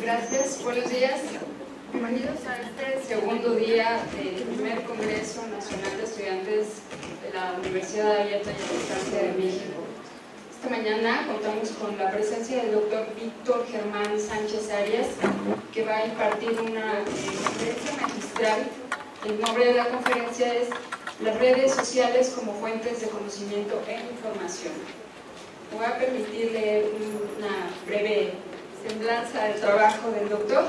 Gracias, buenos días. Bienvenidos a este segundo día del primer Congreso Nacional de Estudiantes de la Universidad Abierta y a Distancia de México. Esta mañana contamos con la presencia del doctor Víctor Germán Sánchez Arias, que va a impartir una conferencia magistral. El nombre de la conferencia es Las redes sociales como fuentes de conocimiento e información. Me voy a permitir leer una breve semblanza del trabajo del doctor.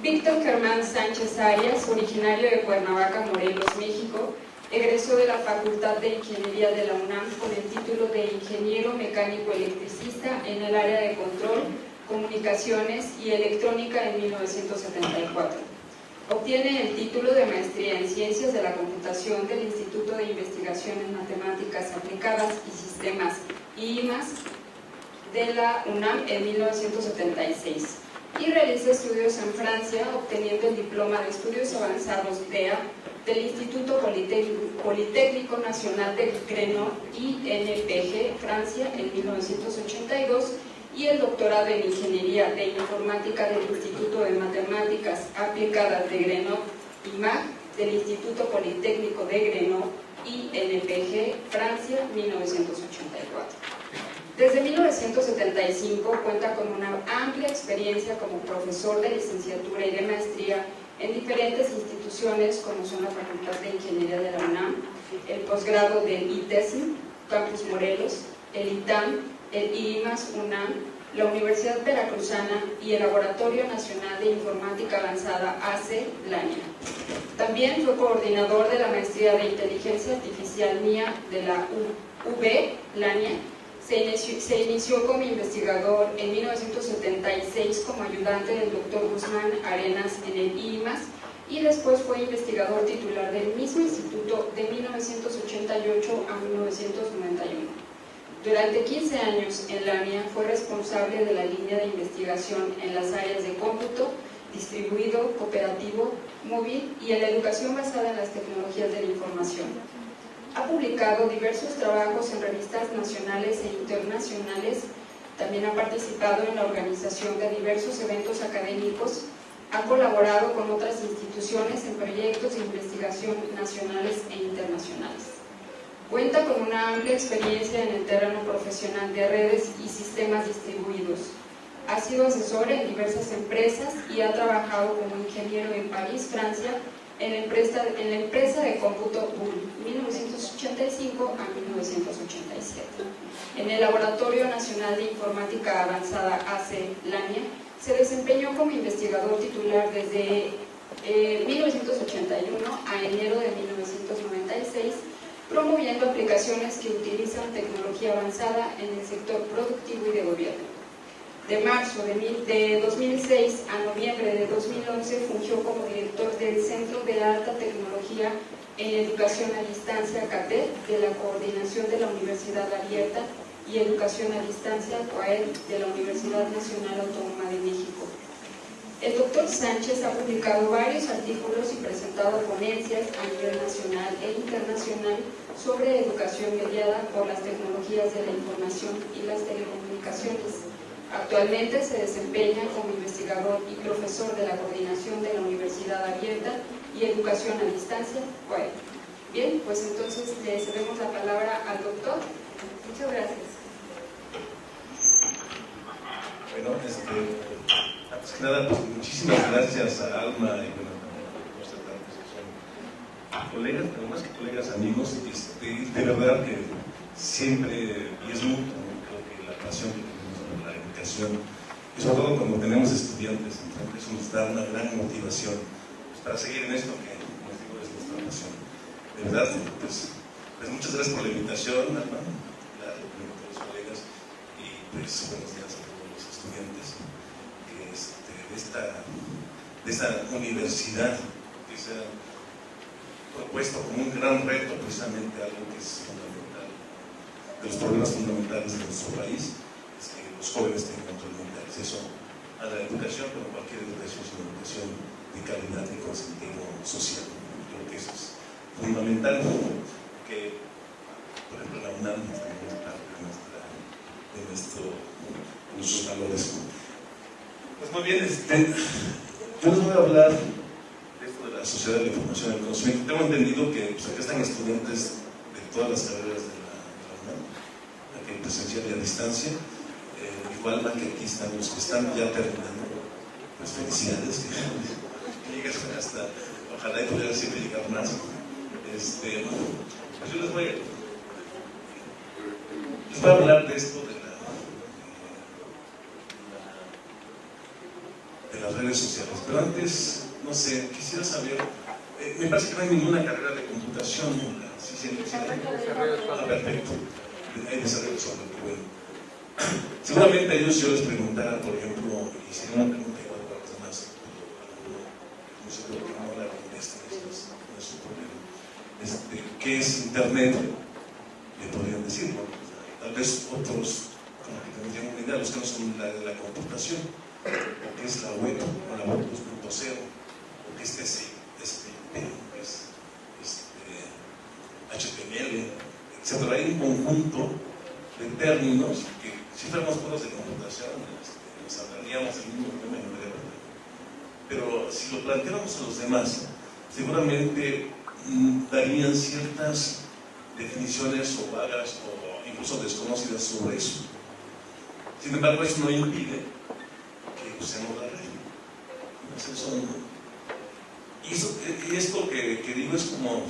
Víctor Germán Sánchez Arias, originario de Cuernavaca, Morelos, México, egresó de la Facultad de Ingeniería de la UNAM con el título de Ingeniero Mecánico Electricista en el área de Control, Comunicaciones y Electrónica en 1974. Obtiene el título de Maestría en Ciencias de la Computación del Instituto de Investigaciones Matemáticas Aplicadas y Sistemas IMAS de la UNAM en 1976 y realiza estudios en Francia, obteniendo el Diploma de Estudios Avanzados DEA del Instituto Politécnico Nacional de Grenoble INPG, Francia, en 1982, y el doctorado en Ingeniería de Informática del Instituto de Matemáticas Aplicadas de Grenoble IMAG del Instituto Politécnico de Grenoble INPG, Francia, 1984. Desde 1975 cuenta con una amplia experiencia como profesor de licenciatura y de maestría en diferentes instituciones como son la Facultad de Ingeniería de la UNAM, el posgrado del ITESM, Campus Morelos, el ITAM, el IMAS UNAM, la Universidad Veracruzana y el Laboratorio Nacional de Informática Avanzada AC LANIA. También fue coordinador de la Maestría de Inteligencia Artificial MIA de la UB LANIA. Se inició como investigador en 1976 como ayudante del Dr. Guzmán Arenas en el IMAS y después fue investigador titular del mismo instituto de 1988 a 1991. Durante 15 años en LANIA fue responsable de la línea de investigación en las áreas de cómputo, distribuido, cooperativo, móvil y en la educación basada en las tecnologías de la información. Ha publicado diversos trabajos en revistas nacionales e internacionales, también ha participado en la organización de diversos eventos académicos, ha colaborado con otras instituciones en proyectos de investigación nacionales e internacionales. Cuenta con una amplia experiencia en el terreno profesional de redes y sistemas distribuidos. Ha sido asesor en diversas empresas y ha trabajado como ingeniero en París, Francia, en la empresa de cómputo Bull, 1985 a 1987. En el Laboratorio Nacional de Informática Avanzada AC LANIA se desempeñó como investigador titular desde 1981 a enero de 1996, promoviendo aplicaciones que utilizan tecnología avanzada en el sector productivo y de gobierno. De marzo de 2006 a noviembre de 2011 fungió como director del Centro de Alta Tecnología en Educación a Distancia CATED de la Coordinación de la Universidad Abierta y Educación a Distancia COAED de la Universidad Nacional Autónoma de México. El doctor Sánchez ha publicado varios artículos y presentado ponencias a nivel nacional e internacional sobre educación mediada por las tecnologías de la información y las telecomunicaciones. Actualmente se desempeña como investigador y profesor de la Coordinación de la Universidad Abierta y Educación a Distancia, COAED. Bien, pues entonces le cedemos la palabra al doctor. Muchas gracias. Bueno, antes que nada, pues muchísimas gracias a Alma y bueno, a los que son colegas, pero más que colegas, amigos, de verdad que siempre, y es mutuo, ¿no? Creo que la pasión que tenemos por la educación, y sobre todo cuando tenemos estudiantes, entonces eso nos da una gran motivación pues, para seguir en esto que, como les digo, es nuestra pasión. De verdad, pues muchas gracias por la invitación, Alma, a los colegas, y pues buenos días a todos los estudiantes de esta universidad que se ha propuesto como un gran reto, precisamente algo que es fundamental, de los problemas fundamentales de nuestro país, es que los jóvenes tengan control mental. Eso a la educación, pero cualquier educación es una educación de calidad y con sentido social. Creo que eso es fundamental, que por ejemplo la UNAM también es parte de nuestros valores. Pues muy bien, yo les voy a hablar de esto de la sociedad de la información y el conocimiento. Tengo entendido que pues, acá están estudiantes de todas las carreras de la UNAM, aquí en presencial y a distancia, igual que aquí están los que están ya terminando. Pues felicidades, que llegues hasta, ojalá y pudiera siempre llegar más. Pues yo les voy a hablar de esto de las redes sociales, pero antes, no sé, quisiera saber, me parece que no hay ninguna carrera de computación en la perfecto, hay desarrollo de software, que bueno. Seguramente a ellos yo les preguntara, por ejemplo, y sería una pregunta igual para los demás, pero no sé por qué no hablaron de esto, no es su problema. ¿Qué es Internet? Le podrían decir, ¿no? Tal vez otros, como que tendrían una idea, los que no son de la computación, o qué es la web, o la web 2.0, o qué es TCP, qué es HTML, etc. Hay un conjunto de términos que, si fuéramos puros de computación, nos hablaríamos del mismo tema, pero si lo planteáramos a los demás, seguramente darían ciertas definiciones o vagas o incluso desconocidas sobre eso. Sin embargo, eso no impide que usemos la red. Y esto que digo es como,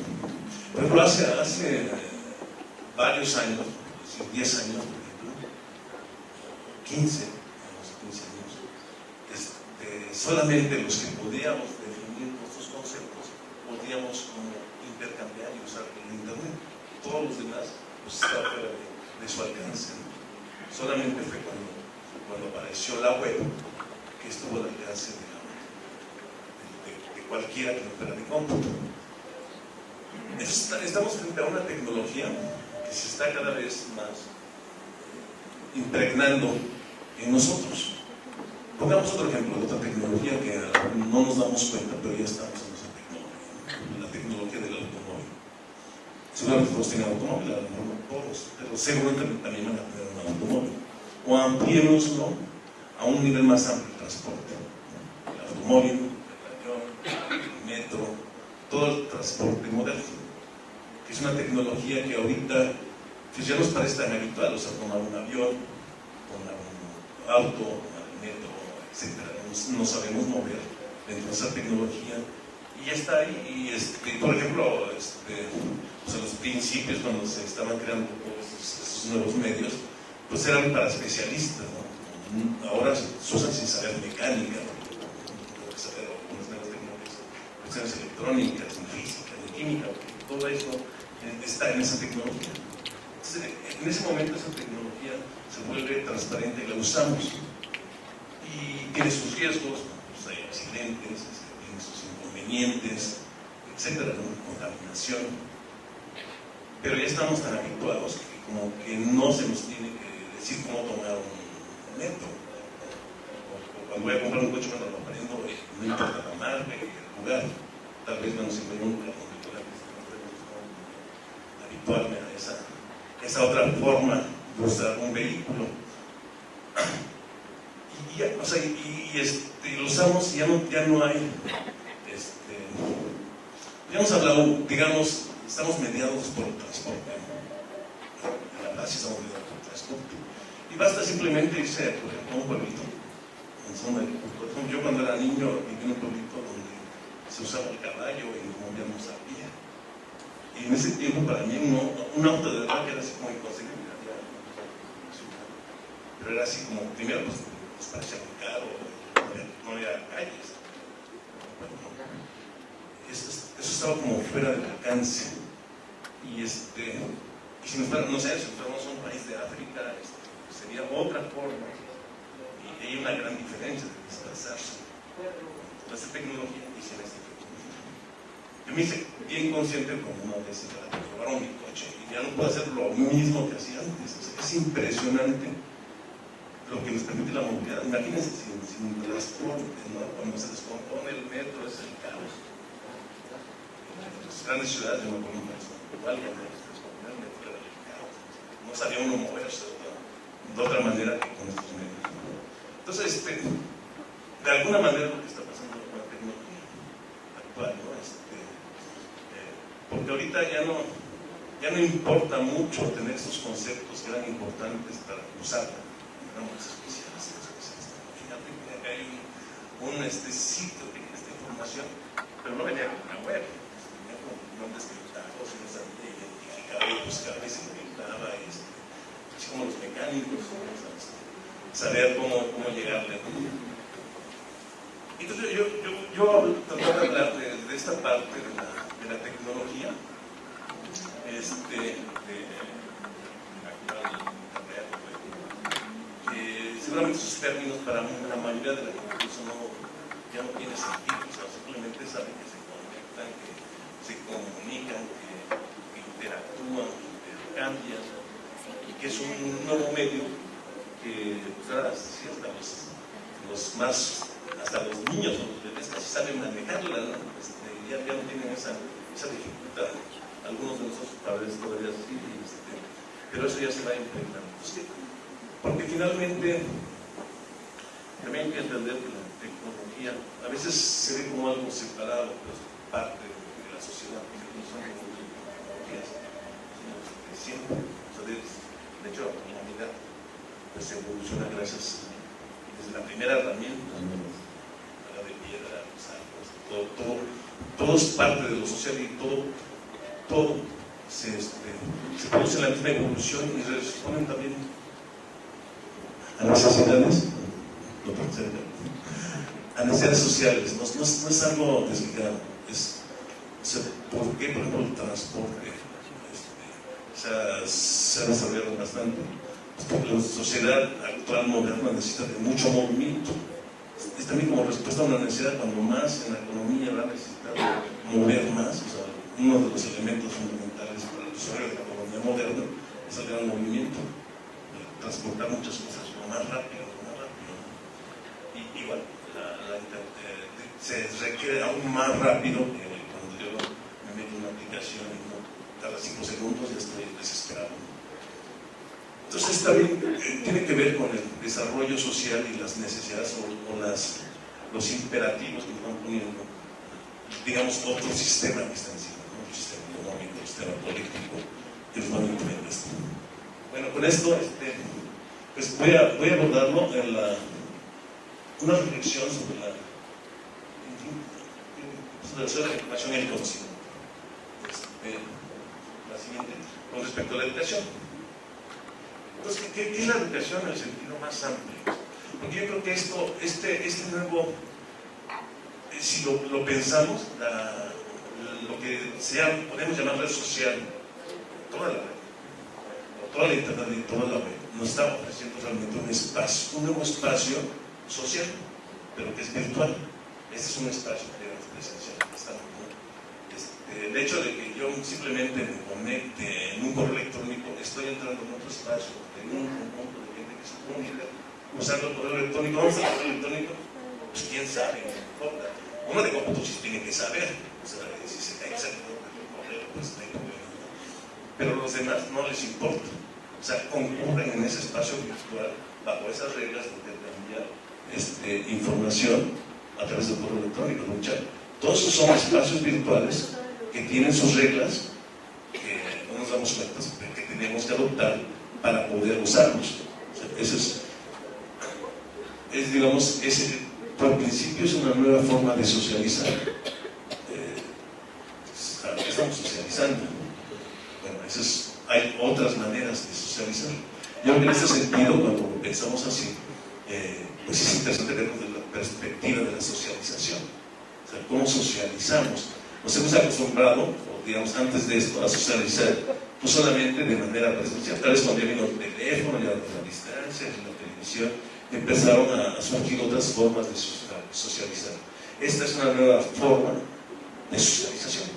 por ejemplo, hace varios años, 10 años, por ejemplo, 15 años, solamente los que podíamos definir nuestros conceptos podíamos como intercambiar y usar el Internet. Todos los demás pues estaban fuera de su alcance, ¿no? Solamente fue cuando apareció la web que estuvo al alcance de cualquiera que no fuera de cómputo. Estamos frente a una tecnología que se está cada vez más impregnando en nosotros. Pongamos otro ejemplo de otra tecnología que no nos damos cuenta, pero ya estamos en esa tecnología, la tecnología del automóvil. Seguramente todos tienen automóvil, a lo mejor no todos, pero seguramente también van a tener un automóvil. O ampliémoslo a un nivel más amplio de transporte. El automóvil, el avión, el metro, todo el transporte moderno, que es una tecnología que ahorita pues ya nos parece tan habitual, o sea, tomar un avión, tomar un auto, tomar el metro, etc. Nos sabemos mover dentro de esa tecnología y ya está ahí. Y por ejemplo, pues a los principios, cuando se estaban creando todos esos nuevos medios, pues eran para especialistas, ¿no? Ahora se usan sin saber mecánica, ¿no? Saber algunas nuevas tecnologías, cuestiones electrónicas, en física, en química, todo eso está en esa tecnología. Entonces, en ese momento esa tecnología se vuelve transparente y la usamos. Y tiene sus riesgos, pues hay accidentes, tiene sus inconvenientes, etcétera, ¿no? Contaminación. Pero ya estamos tan habituados que como que no se nos tiene que decir cómo tomar un metro. O cuando voy a comprar un coche, cuando lo aprendo, no importa la marca y el lugar. Tal vez menos siempre nunca habituarme a esa otra forma de usar un vehículo. Y lo usamos y ya no hay, ya hemos hablado, digamos, estamos mediados por el transporte, ¿no? En la base estamos mediados por el transporte. Y basta simplemente irse, por ejemplo, a un pueblito. Por ejemplo, yo cuando era niño viví en un pueblito donde se usaba el caballo y nos movíamos a pie. Y en ese tiempo para mí un auto de verdad que era así como inconseguible. Pero era así como, primero pues parecía muy caro, no había calles. Bueno, eso estaba como fuera del alcance. Y si nos fuéramos, no sé, si nos fuéramos a un país de África, sería otra forma. Y hay una gran diferencia de desplazarse. Esta tecnología dice esta tecnología. Yo me hice bien consciente como una vez que me robaron mi coche y ya no puedo hacer lo mismo que hacía antes. O sea, es impresionante lo que nos permite la movilidad. Imagínense sin transporte, ¿no? Cuando se descompone el metro es el caos. En las grandes ciudades, yo me acuerdo igual cuando se descompone el metro era el caos. No sabía uno moverse, ¿no? de otra manera que con estos medios. Entonces, de alguna manera lo que está pasando con la tecnología actual, ¿no? Porque ahorita ya no importa mucho tener estos conceptos que eran importantes para usarla. Éramos especialistas. Fíjate que acá hay un sitio que tiene esta información, pero no venía con una web, venía con nombres criptados, y no sabía identificar y buscar y se conectaba, así como los mecánicos, ¿sabes? Saber cómo llegarle. Entonces yo trataba de hablar de esta parte de la tecnología, de internet, que seguramente sus términos para la mayoría de la gente eso ya no tiene sentido, o sea, simplemente saben que se conectan, que se comunican, que interactúan, que intercambian, y que es un nuevo medio que pues, ahora sí, hasta los niños o los bebés casi saben manejarla, ¿no? Ya no tienen esa dificultad. Algunos de nosotros padres todavía sí, pero eso ya se va implementando. Porque finalmente también hay que entender que la tecnología a veces se ve como algo separado, pero es parte de la sociedad, porque no son tecnologías, sino siempre. De hecho, la humanidad pues evoluciona gracias desde la primera herramienta, la de piedra, los árboles, todo es parte de lo social y todo se produce la misma evolución y responden también a necesidades, a necesidades sociales, no es algo desligado. ¿Por qué, por ejemplo, el transporte se ha desarrollado bastante? Porque la sociedad actual moderna necesita de mucho movimiento. Es también como respuesta a una necesidad, cuando más en la economía va a necesitar mover más. O sea, uno de los elementos fundamentales para el desarrollo de la economía moderna es el gran movimiento, transportar muchas cosas lo más rápido. Y igual, se requiere aún más rápido que cuando yo me meto en una aplicación y no tarda 5 segundos y estoy desesperado. Entonces también tiene que ver con el desarrollo social y las necesidades o los imperativos que están poniendo, digamos, otro sistema que está encima, ¿no? El sistema económico, el sistema político, que nos van a imponer esto. Bueno, con esto pues voy a abordarlo en una reflexión sobre la información y el conocimiento. La siguiente, con respecto a la educación. Entonces, ¿qué es la educación en el sentido más amplio? Porque yo creo que este nuevo, si lo pensamos, lo que podemos llamar red social, toda la red, o toda la internet y toda la web, nos está ofreciendo realmente un nuevo espacio social, pero que es virtual. Este es un espacio presencial. El hecho de que yo simplemente me conecte en un correo electrónico, estoy entrando en otro espacio, en un conjunto de gente que se comunica usando el correo electrónico. ¿Vamos al correo electrónico? Pues quién sabe, no importa. Uno de cómputo sí tiene que saber, o sea, si se cae exactamente el correo, pues no hay problema. Pero a los demás no les importa. O sea, concurren en ese espacio virtual bajo esas reglas de intercambiar información a través del correo electrónico, ¿no? Todos esos son espacios virtuales que tienen sus reglas, que no nos damos cuenta, pero que tenemos que adoptar para poder usarlos. O sea, digamos, por principio es una nueva forma de socializar. Estamos socializando. Bueno, hay otras maneras de socializar. Yo creo que en este sentido, cuando pensamos así, pues es interesante ver desde la perspectiva de la socialización. O sea, ¿cómo socializamos? Nos hemos acostumbrado, o digamos antes de esto, a socializar no solamente de manera presencial. Tal vez cuando ya vino el teléfono, ya la distancia, la televisión, empezaron a surgir otras formas de socializar. Esta es una nueva forma de socialización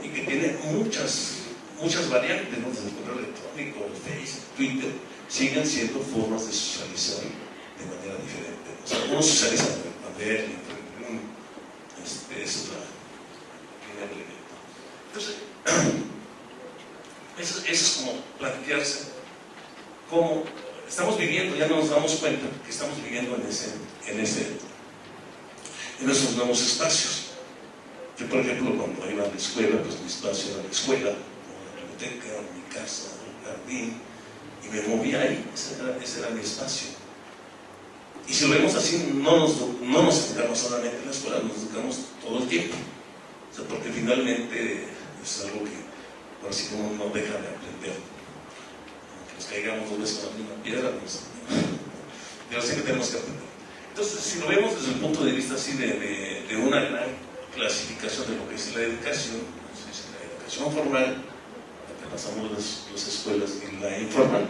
y que tiene muchas variantes, ¿no? Desde el correo electrónico, el Facebook, Twitter, siguen siendo formas de socializar de manera diferente. O sea, uno socializa a ver, ese es el primer elemento. Entonces, eso es como plantearse cómo estamos viviendo, ya nos damos cuenta que estamos viviendo en esos nuevos espacios. Yo, por ejemplo, cuando iba a la escuela, pues mi espacio era la escuela, la biblioteca, mi casa, el jardín, y me movía ahí, ese era mi espacio. Y si lo vemos así, no nos enfocamos solamente en la escuela, nos enfocamos todo el tiempo. O sea, porque finalmente es algo que, por así como no deja de aprender. Aunque nos caigamos 2 veces con la misma piedra, pero siempre tenemos que aprender. Entonces, si lo vemos desde el punto de vista así de una gran clasificación de lo que es la educación, entonces, la educación formal, la que pasamos las escuelas, y la informal,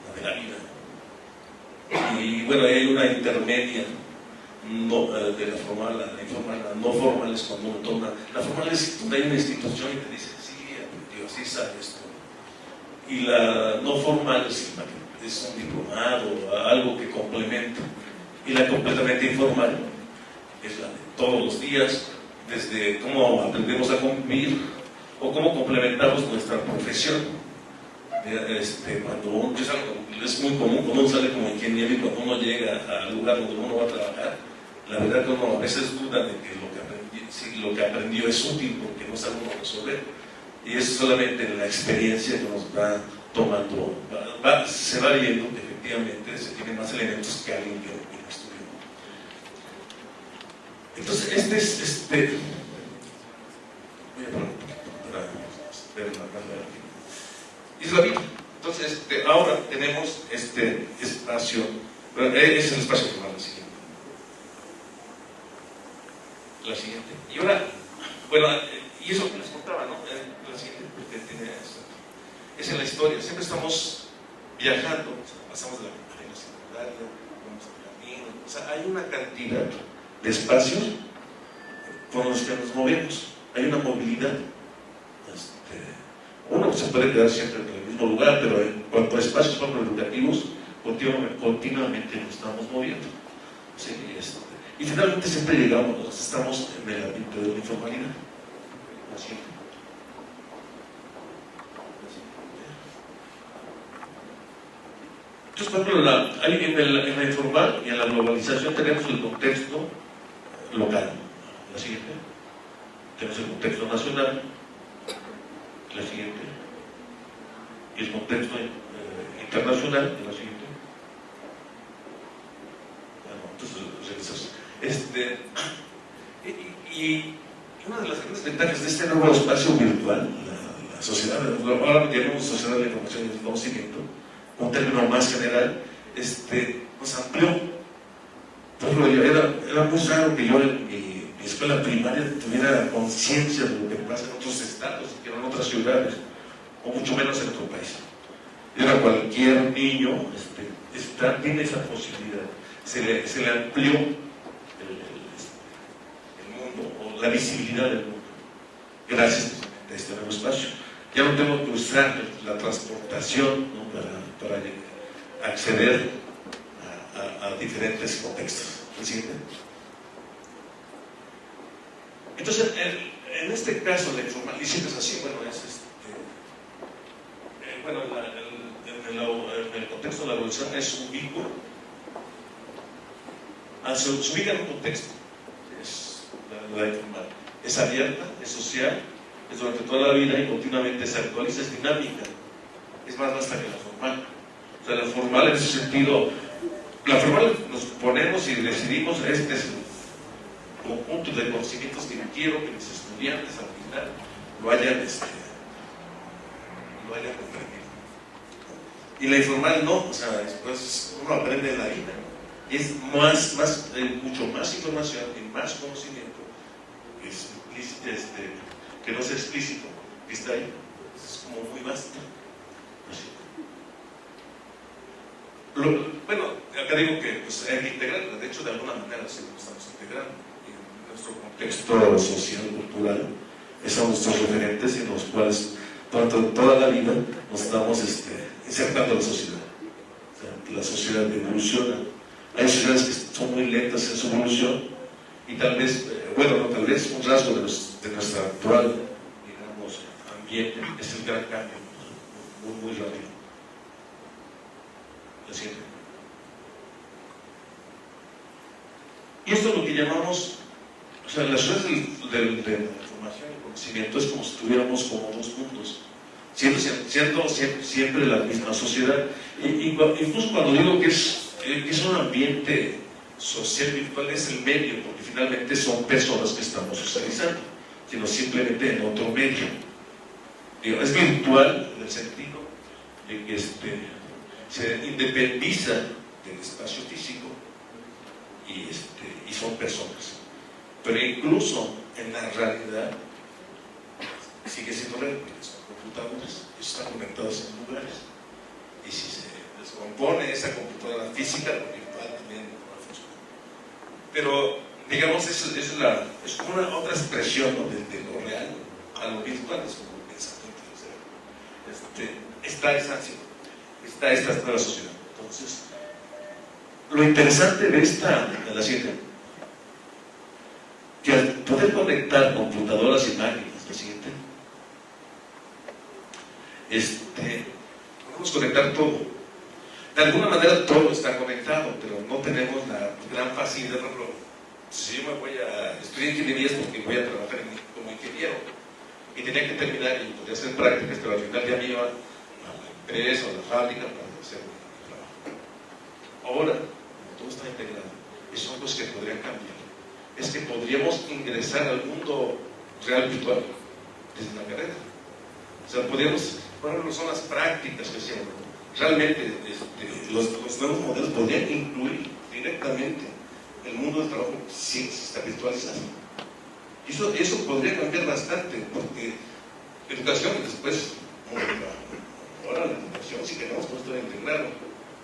la de la vida. Y bueno, hay una intermedia de la formal, la informal, la no formal es cuando uno toma. La formal es donde hay una institución y te dice, sí, aprendió, sí sabe esto. Y la no formal es un diplomado, algo que complementa. Y la completamente informal es la de todos los días, desde cómo aprendemos a convivir o cómo complementamos nuestra profesión. Cuando es muy común, cuando uno sale como ingeniero y cuando uno llega al lugar donde uno va a trabajar, la verdad que uno a veces duda de que lo que aprendió es útil, porque no sabe uno resolver. Y es solamente la experiencia que nos va tomando, se va viendo que efectivamente se tienen más elementos que alguien que no estudió. Entonces, voy a poner un poquito para ver la cámara aquí. Y es la vida. Entonces, ahora tenemos este espacio, es el espacio formal, la siguiente. Y ahora, bueno, y eso que les contaba, ¿no? La siguiente, porque tiene esto. Es en la historia, siempre estamos viajando, o sea, pasamos de la secundaria, vamos al camino, o sea, hay una cantidad de espacios con los que nos movemos, hay una movilidad. Uno se puede quedar siempre en el mismo lugar, pero en cuanto a espacios educativos, continuamente nos estamos moviendo. ¿Sí? Y finalmente siempre llegamos, estamos en el ámbito de la informalidad. Así. Entonces, por ejemplo, en la informal y en la globalización tenemos el contexto local. La siguiente. Tenemos el contexto nacional. La siguiente. Y el contexto internacional. La siguiente. Entonces, y una de las grandes ventajas de este nuevo espacio virtual, la sociedad, ahora llamamos sociedad de la información y del conocimiento, un término más general, nos amplió. Por ejemplo, era muy raro que yo en mi escuela primaria tuviera conciencia de lo que pasa en otros estados, que en otras ciudades, o mucho menos en otro país. Era cualquier niño tiene esa posibilidad. Se le amplió el mundo, o la visibilidad del mundo, gracias a este nuevo espacio. Ya no tengo que usar la transportación, ¿no? para acceder a diferentes contextos. ¿El siguiente? Entonces, en este caso de informal, y siempre es así, bueno, en el contexto de la evolución es ubicuo. Se ubica en un contexto, es la informal, es abierta, es social, es durante toda la vida y continuamente se actualiza, es dinámica, es más vasta que la formal. O sea, la formal en ese sentido, la formal nos ponemos y decidimos, este es el conjunto de conocimientos que quiero que mis estudiantes al final lo hayan comprendido. Y la informal no, o sea, después uno aprende en la vida. Es mucho más información y más conocimiento que no es explícito, que está ahí, es como muy vasto. Bueno, acá digo que pues, hay que integrarla, de hecho de alguna manera sí lo estamos integrando en nuestro contexto social, cultural, esos son nuestros referentes en los cuales durante toda la vida nos estamos insertando a la sociedad. O sea, la sociedad evoluciona. Hay sociedades que son muy lentas en su evolución y tal vez, tal vez un rasgo de nuestra actual, digamos, ambiente es el gran cambio, muy, muy rápido. ¿La siguiente? Y esto es lo que llamamos, o sea, las redes de la información y conocimiento es como si estuviéramos como dos mundos, siendo siempre la misma sociedad. Incluso cuando digo que es un ambiente social virtual, es el medio, porque finalmente son personas que estamos socializando, sino simplemente en otro medio. Digo, es virtual en el sentido de que se independiza del espacio físico y son personas. Pero incluso en la realidad sigue siendo real, porque son computadores, están conectados en lugares. Y si se descompone esa computadora física, lo virtual también no va a funcionar. Pero, digamos, es como una otra expresión, ¿no?, de lo real a lo virtual, es como un pensamiento. Está esta nueva sociedad. Entonces, lo interesante de la siguiente, que al poder conectar computadoras y máquinas, la siguiente, podemos conectar todo. De alguna manera todo está conectado, pero no tenemos la gran facilidad. Por ejemplo, si yo estudié ingeniería es porque voy a trabajar como ingeniero y tenía que terminar y podía hacer prácticas, pero al final ya me iba a la empresa o a la fábrica para hacer un trabajo. Ahora, como todo está integrado, y son cosas que podrían cambiar, es que podríamos ingresar al mundo real virtual desde la carrera. O sea, podríamos, por ejemplo, son las prácticas que hacíamos. Realmente los nuevos modelos podrían incluir directamente el mundo del trabajo si se está virtualizado. Y eso podría cambiar bastante, porque educación después, ahora la educación, si queremos, puede estar integrado,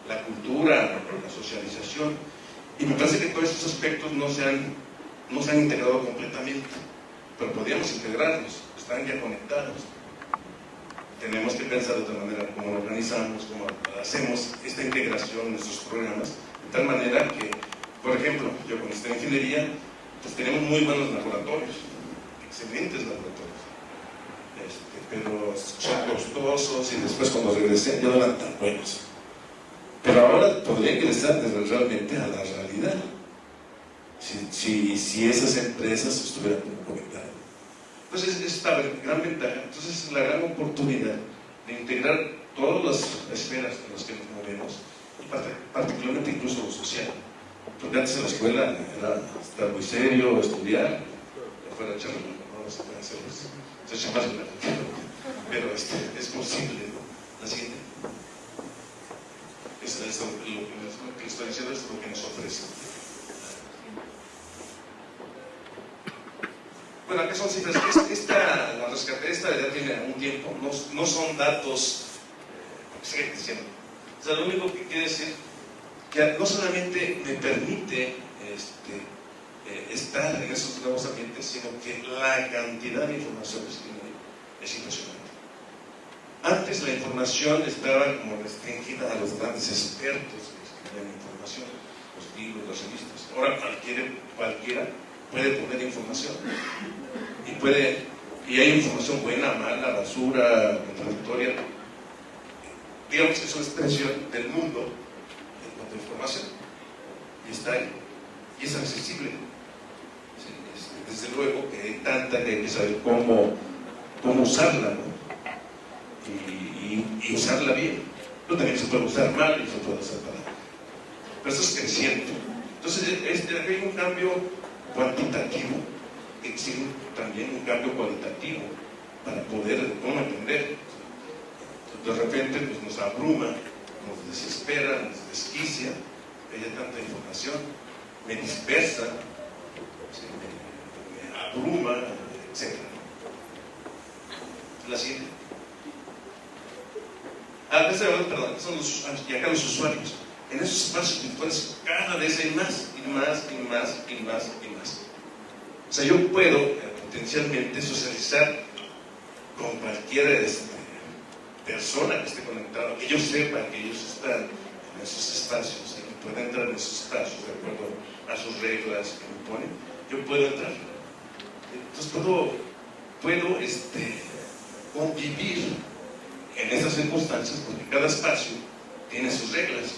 la cultura, la socialización, y me parece que todos esos aspectos no se han integrado completamente, pero podríamos integrarlos, están ya conectados. Tenemos que pensar de otra manera cómo lo organizamos, cómo hacemos esta integración en nuestros programas, de tal manera que, por ejemplo, yo cuando estoy en ingeniería, pues tenemos muy buenos laboratorios, excelentes laboratorios, pero son costosos y después cuando regresé ya no eran tan buenos. Pero ahora podría ingresar realmente a la realidad, si esas empresas estuvieran conectadas. Entonces, esta gran ventaja, entonces es la gran oportunidad de integrar todas las esferas en las que nos movemos, y particularmente incluso lo social. Porque antes en la escuela era estar muy serio, estudiar, afuera echar no se puede hacer, se echa más grande, pero es posible, ¿no? La siguiente. Lo que les estoy diciendo es lo que nos ofrece. Bueno, acá son cifras. La rescaté, esta ya tiene un tiempo, no son datos que sigue diciendo. O sea, lo único que quiere decir que no solamente me permite estar en esos nuevos ambientes, sino que la cantidad de información que tiene es impresionante. Antes la información estaba como restringida a los grandes expertos que escribían información, los libros, las revistas. Ahora cualquiera puede poner información y hay información buena, mala, basura, contradictoria. Digamos que es una expresión del mundo en cuanto a información y está ahí y es accesible. Desde luego que hay tanta que hay que saber cómo usarla, ¿no? y usarla bien, pero también se puede usar mal y se puede usar para. Pero esto es creciente. Entonces aquí hay un cambio cuantitativo, exige también un cambio cualitativo para poder cómo entender. De repente pues, nos abruma, nos desespera, nos desquicia, que haya tanta información, me dispersa, me abruma, etc. La siguiente. Perdón, son y acá los usuarios. En esos espacios virtuales cada vez hay más y más y más y más y más. O sea, yo puedo potencialmente socializar con cualquier persona que esté conectada, que yo sepa que ellos están en esos espacios, que pueda entrar en esos espacios de acuerdo a sus reglas que me ponen, yo puedo entrar. Entonces puedo convivir en esas circunstancias porque cada espacio tiene sus reglas.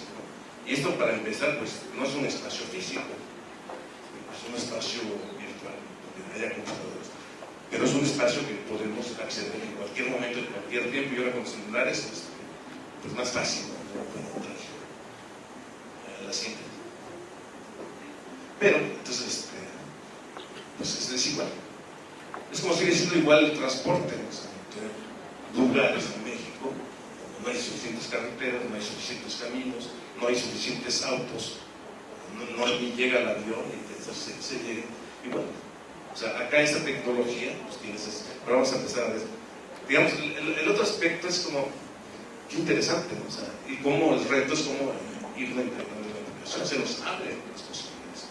Y esto, para empezar, pues no es un espacio físico, es un espacio virtual, donde haya computadores, pero es un espacio que podemos acceder en cualquier momento, en cualquier tiempo, y ahora con celulares, pues más fácil, ¿no? Para entrar a la cinta. Pero, entonces, pues es desigual. Es como sigue siendo igual el transporte, ¿no? O sea, lugares en México no hay suficientes carreteras, no hay suficientes caminos, no hay suficientes autos, no ni llega el avión, y entonces se llega. Y bueno, o sea, acá esta tecnología, pues tienes eso. Pero vamos a empezar a ver. Digamos, el otro aspecto es como, qué interesante, ¿no? O sea, y cómo el reto es como ir de investigación, se nos abre las posibilidades.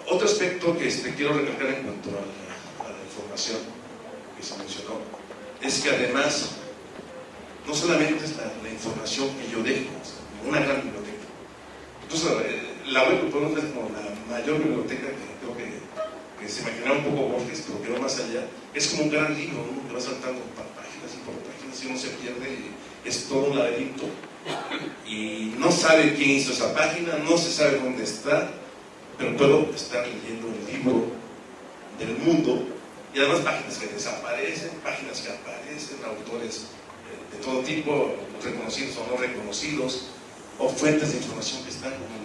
Otro aspecto que quiero recalcar en cuanto a la información que se mencionó, es que además, no solamente es la información que yo dejo, o sea, una gran biblioteca. Entonces, la web lo podemos ver como la mayor biblioteca que creo que se imaginaba un poco Borges, pero que va más allá. Es como un gran libro, ¿no? Que va saltando páginas y por páginas y uno se pierde, y es todo un laberinto. Y no sabe quién hizo esa página, no se sabe dónde está, pero puedo estar leyendo el libro del mundo. Y además páginas que desaparecen, páginas que aparecen, autores de todo tipo, reconocidos o no reconocidos, o fuentes de información que están como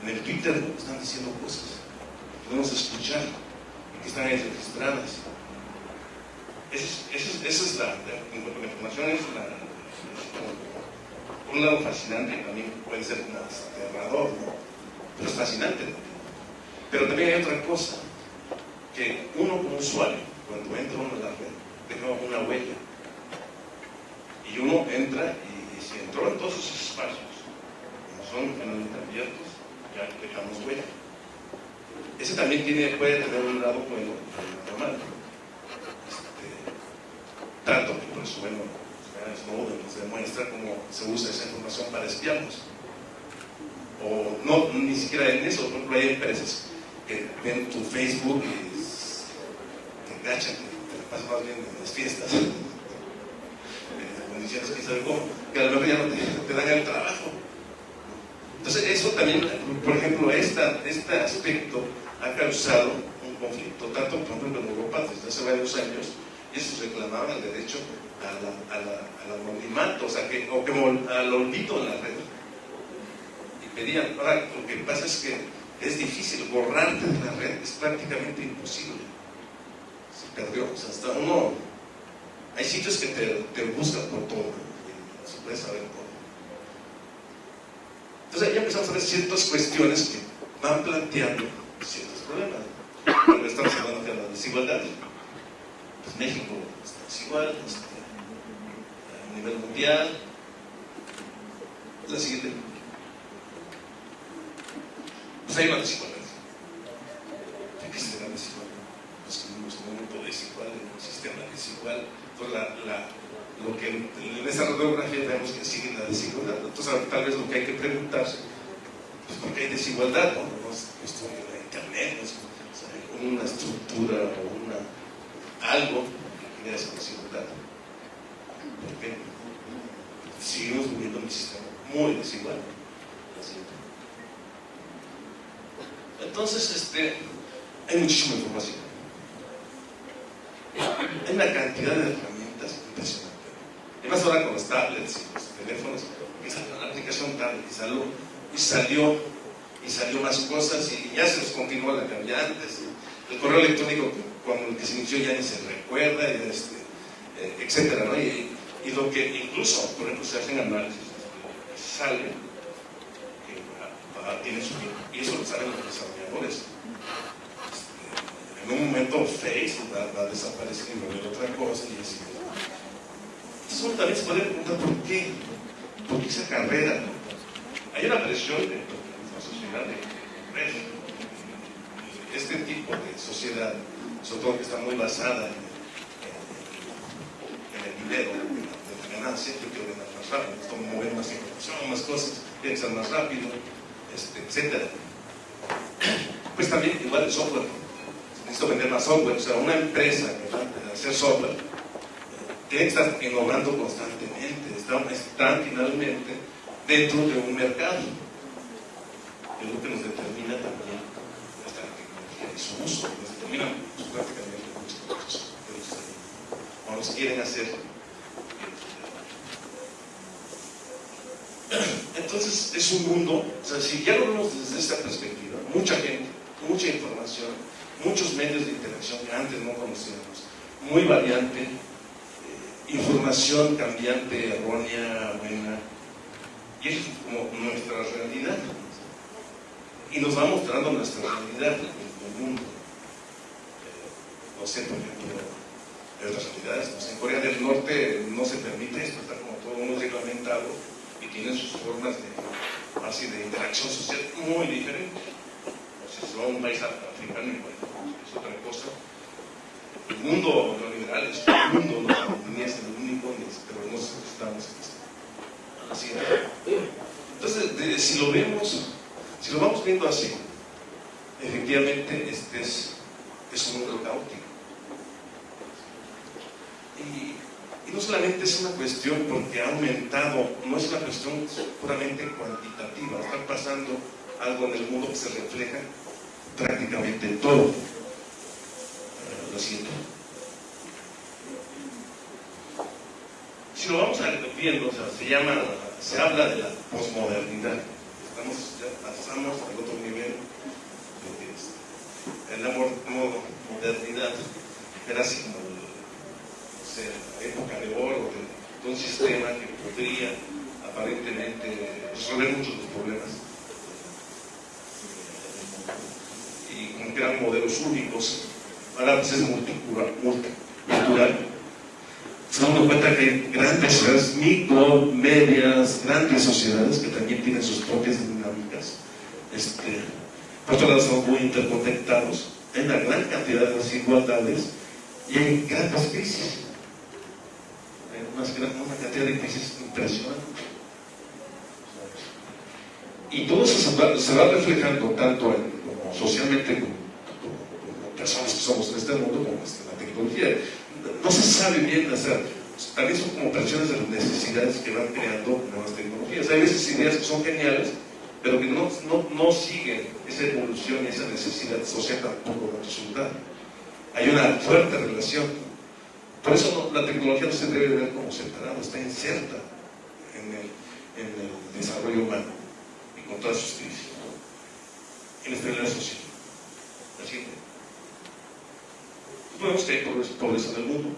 en el Twitter, ¿no? Están diciendo cosas que podemos escuchar y que están ahí registradas. Esa es la información, es por un lado fascinante, y también puede ser más aterrador, ¿no? Pero es fascinante también. Pero también hay otra cosa, que uno como usuario, cuando entra uno a la red, deja una huella. Y uno entra, y si entró en todos esos espacios, como son generalmente abiertos, ya dejamos huella. Ese también puede tener un lado bueno y un lado malo. Tanto que por eso, bueno, Snowden nos demuestra cómo se usa esa información para espiarnos. O no, ni siquiera en eso. Por ejemplo, hay empresas que ven tu Facebook y te cachan, te la pasas más bien en las fiestas, condiciones que sabe cómo, que a lo mejor ya no te dan el trabajo. Entonces eso también, por ejemplo, este aspecto ha causado un conflicto, tanto por ejemplo en Europa desde hace varios años, y ellos reclamaban el derecho al anonimato, o sea, al olvido en la red, y pedían. Ahora, lo que pasa es que es difícil, borrarte de la red es prácticamente imposible. Se perdió, o sea, hasta uno, hay sitios que te buscan por todo, y se puede saber todo. Entonces ya empezamos a ver ciertas cuestiones que van planteando ciertos problemas. Pero estamos hablando de la desigualdad. Pues México está desigual, a nivel mundial. La siguiente. Pues hay una desigualdad. ¿Qué será desigual? Pues vivimos en un mundo desigual, en un sistema desigual. Entonces lo que en esa radiografía vemos que sigue la desigualdad. Entonces tal vez lo que hay que preguntarse, pues ¿por qué hay desigualdad? No es cuestión de la internet, no es una estructura o algo que genera esa desigualdad. ¿Por qué? Seguimos viviendo en un sistema muy desigual. Entonces, hay muchísima información. Hay una cantidad de herramientas impresionante. Y más ahora con los tablets y los teléfonos, que salió una aplicación tablet y salió más cosas, y ya se nos continúa la que había antes. El correo electrónico, cuando el que se inició ya ni se recuerda, etcétera, ¿no? Y lo que incluso, por ejemplo, se hacen análisis, sale que tiene su tiempo, y eso lo saben los desarrolladores. En un momento Facebook va a desaparecer y va a haber otra cosa, y así. Entonces uno también se puede preguntar por qué esa carrera. Hay una presión de la sociedad de este tipo de sociedad, sobre todo que está muy basada en el dinero, en la ganancia. Yo quiero ganar más rápido, necesito mover más información, más cosas, pensar más rápido, etcétera. Pues también igual el software, necesito vender más software. O sea, una empresa que va a hacer software tiene que estar innovando constantemente, están finalmente dentro de un mercado, que es lo que nos determina también nuestra tecnología y su uso, nos determina pues, prácticamente muchas cosas o nos quieren hacer. Entonces es un mundo, o sea, si ya lo vemos desde esta perspectiva, mucha gente, mucha información, muchos medios de interacción que antes no conocíamos, muy variante, información cambiante, errónea, buena, y eso es como nuestra realidad, y nos va mostrando nuestra realidad en el mundo. No sé, por ejemplo, de otras realidades, no sé, en Corea del Norte no se permite esto, está como todo muy reglamentado y tienen sus formas de interacción social muy diferentes. Si se va a un país africano, bueno, es otra cosa. El mundo neoliberal es un mundo, no, ni es el único, pero nosotros estamos así. Entonces, si lo vemos, si lo vamos viendo así, efectivamente este es un mundo caótico. Y no solamente es una cuestión porque ha aumentado, no es una cuestión puramente cuantitativa, está pasando algo en el mundo que se refleja prácticamente en todo. Lo siento. Si lo vamos viendo, o sea, se habla de la posmodernidad. Ya pasamos al otro nivel, en la modernidad era así como la época de oro de un sistema que podría aparentemente resolver muchos de los problemas y como que eran modelos únicos. Ahora pues es multicultural. Se dan cuenta que hay grandes sociedades, micro, medias, grandes sociedades que también tienen sus propias dinámicas. Por otro lado, estamos muy interconectados, hay una gran cantidad de desigualdades y hay grandes crisis. Hay una cantidad de crisis impresionante. Y todo eso se va reflejando tanto como socialmente como personas que somos en este mundo como en la tecnología. No se sabe bien, o sea, también son como presiones de las necesidades que van creando nuevas tecnologías. Hay veces ideas que son geniales, pero que no siguen esa evolución y esa necesidad social tampoco va a resultar. Hay una fuerte relación. Por eso la tecnología no se debe ver como separada, está inserta en el desarrollo humano y con todas sus crisis, en la estabilidad social. Así que podemos que hay pobreza en el mundo,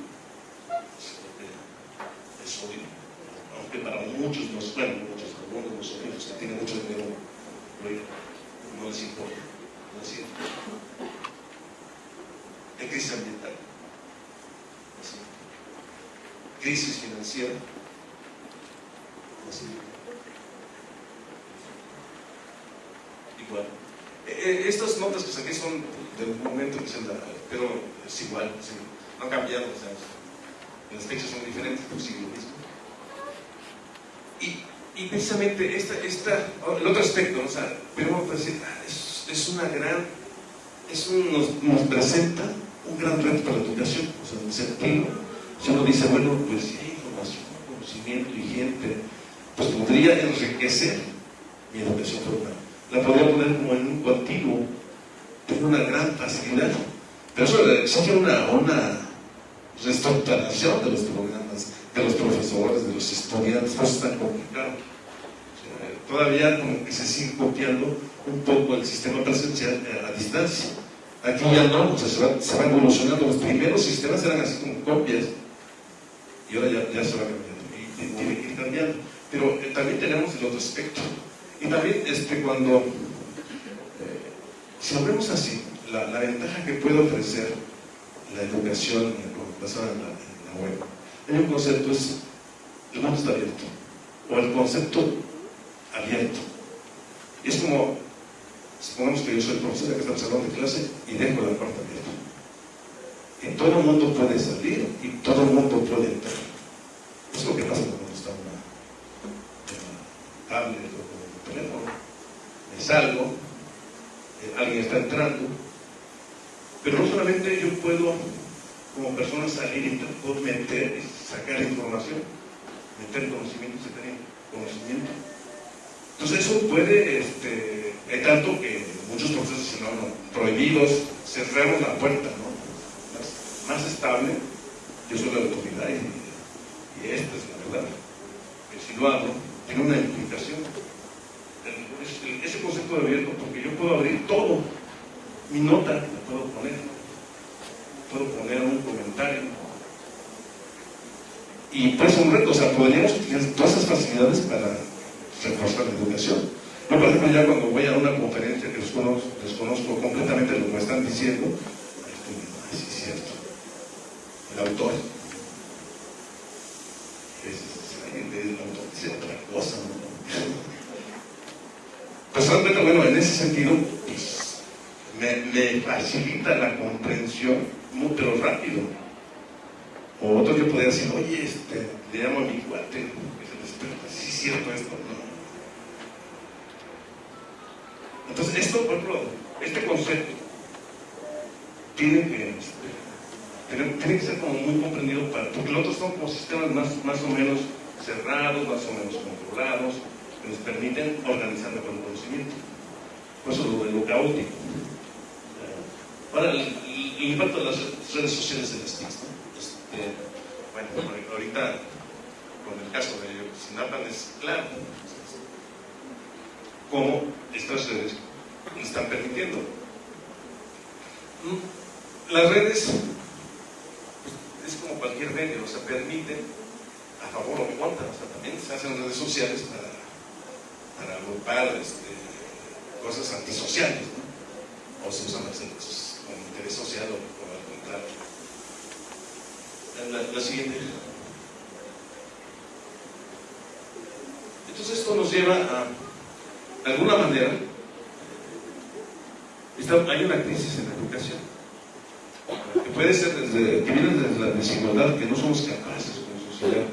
es obvio, aunque para muchos, muchos algunos nosotros que tienen mucho dinero, no les importa, no es cierto. Hay crisis ambiental, crisis financiera, igual. Estas notas que saqué son del momento que se da, pero es igual, sí, no han cambiado, o sea, las fechas son diferentes, pero sigue lo mismo. Y precisamente el otro aspecto, o sea, podemos decir, nos presenta un gran reto para la educación, o sea, en el sentido, si uno dice, bueno, pues si hay información, conocimiento y gente, pues podría enriquecer mi educación formal. La podría poner como en un continuo, tiene una gran facilidad, pero eso exige una reestructuración de los programas, de los profesores, de los estudiantes, eso es tan complicado. Todavía como que se sigue copiando un poco el sistema presencial a distancia. Aquí ya no, o sea, se va evolucionando. Los primeros sistemas eran así como copias y ahora ya se va cambiando y tiene que ir cambiando. Pero también tenemos el otro aspecto. Y también cuando, si lo vemos así, la ventaja que puede ofrecer la educación basada en la web, hay un concepto, el mundo está abierto, o el concepto abierto. Y es como, supongamos que yo soy el profesor que está en el salón de clase y dejo la puerta abierta. Y todo el mundo puede salir y todo el mundo puede entrar. Es lo que pasa cuando está en una tablet o teléfono, me salgo, alguien está entrando, pero no solamente yo puedo como persona salir y puedo meter y sacar información, meter conocimiento, sacar conocimiento, Entonces eso puede, hay tanto que muchos profesores dicen, no, prohibidos, cerramos la puerta, ¿no? Más estable, yo soy la autoridad y esta es la verdad. Que si lo hago, tiene una implicación. Ese concepto de abierto, porque yo puedo abrir todo, mi nota la puedo poner un comentario. Y pues un reto, o sea, podríamos utilizar todas esas facilidades para reforzar la educación. Yo, por ejemplo, ya cuando voy a una conferencia que desconozco completamente lo que me están diciendo, sí es cierto, el autor, el autor dice otra cosa, ¿no? Pues realmente, bueno, en ese sentido, pues, me facilita la comprensión, pero rápido. O otro que podría decir, oye, le llamo a mi cuate, que se despierta, sí es cierto esto, ¿no? Entonces, esto, por ejemplo, este concepto tiene que ser como muy comprendido, porque los otros son como sistemas más o menos cerrados, más o menos controlados, que nos permiten organizar mejor el conocimiento. Por eso lo caótico. Ahora, el impacto de las redes sociales en las TICs, ¿no? Bueno, ahorita con el caso de Ayotzinapa es claro cómo estas redes están permitiendo. Las redes es como cualquier medio, o sea, permiten a favor o en contra, o sea, también se hacen redes sociales para agrupar cosas antisociales, ¿no? O se usan las redes con interés social o al contrario. La siguiente. Entonces esto nos lleva a, de alguna manera, hay una crisis en la educación, que puede ser que viene desde la desigualdad, que no somos capaces como sociedad,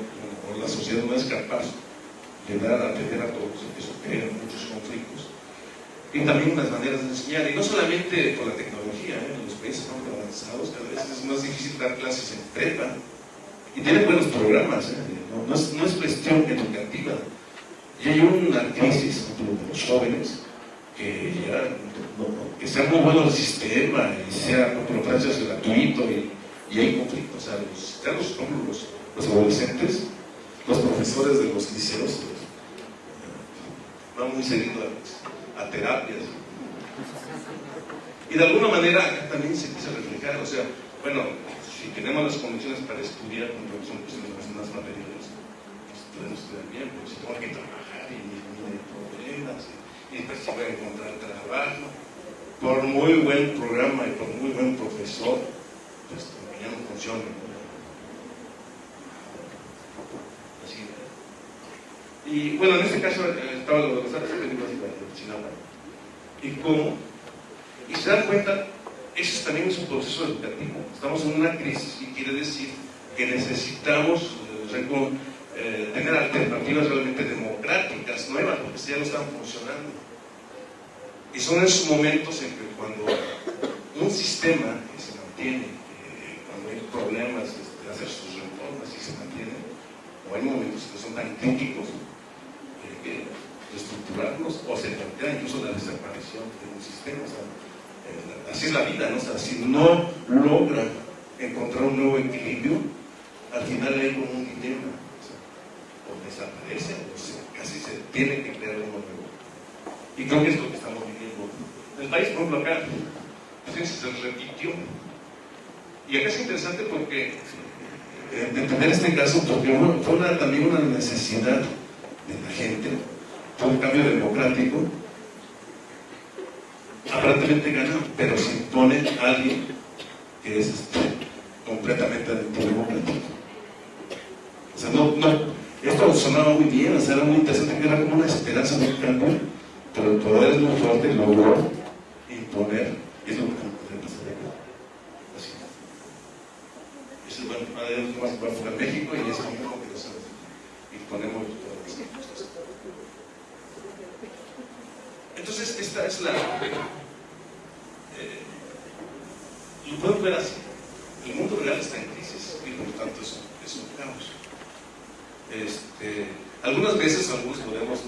o la sociedad no es capaz de dar a atender a todos, eso crea muchos conflictos. Y también las maneras de enseñar, y no solamente por la tecnología, en los países más avanzados cada vez es más difícil dar clases en prepa, y tienen buenos programas, no es cuestión educativa, y hay una crisis de los jóvenes que que sea muy bueno el sistema y sea por precios gratuito y hay conflictos, o sea, los adolescentes, los profesores de los liceos van muy seguido a terapias. Y de alguna manera acá también se empieza a reflejar, o sea, bueno, si tenemos las condiciones para estudiar, como son cuestiones más materiales, pues podemos estudiar bien, pero si tengo que trabajar y hay problemas, y después si voy a encontrar trabajo, por muy buen programa y por muy buen profesor, pues ya no funciona. Así. Y bueno, en este caso estaba lo de los artes técnicos y Ayotzinapa. ¿Y cómo? Y se dan cuenta, eso también es un proceso educativo. Estamos en una crisis y quiere decir que necesitamos tener alternativas realmente democráticas, nuevas, porque ya no están funcionando. Y son esos momentos en que cuando un sistema que se mantiene, cuando hay problemas de hacer sus reformas y se mantiene, o hay momentos que son tan críticos, que reestructurarnos o se plantea incluso la desaparición de un sistema. O sea, así es la vida, ¿no? O sea, si no logra encontrar un nuevo equilibrio, al final hay como un dilema, o desaparece o casi se tiene que crear uno nuevo. Y creo que es lo que estamos viviendo en el país. Por ejemplo, acá se repitió, y acá es interesante porque entender este caso, porque fue también una necesidad de la gente, fue un cambio democrático. Aparentemente gana, pero se impone a alguien que es completamente antidemocrático. O sea, esto sonaba muy bien, o sea, era muy interesante, que era como una esperanza de un cambio, pero el poder es muy fuerte y logró imponer, y es lo que pasa de acá. Así. Eso es bueno, va a jugar México y es como que lo sabes. Y ponemos todas las cosas. Entonces, esta es la... lo pueden ver así. El mundo real está en crisis y por lo tanto es un caos. Algunas veces algunos podemos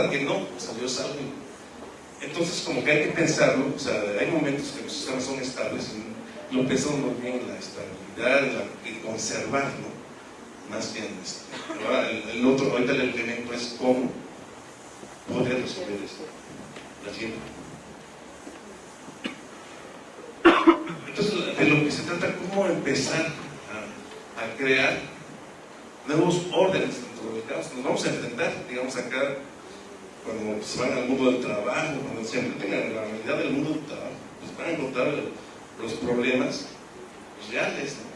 verdad que no, o sea, yo salgo. Entonces, como que hay que pensarlo, o sea, hay momentos que los sistemas son estables, y lo pensamos muy bien en la estabilidad, en conservarlo, más que en ahora el otro, ahorita el elemento es cómo poder resolver esto. La siguiente. Entonces, de lo que se trata, cómo empezar a crear nuevos órdenes dentro del caos. Nos vamos a enfrentar, digamos, acá, cuando se van al mundo del trabajo, cuando se enfrenten a la realidad del mundo del trabajo, pues van a encontrar los problemas reales, ¿no?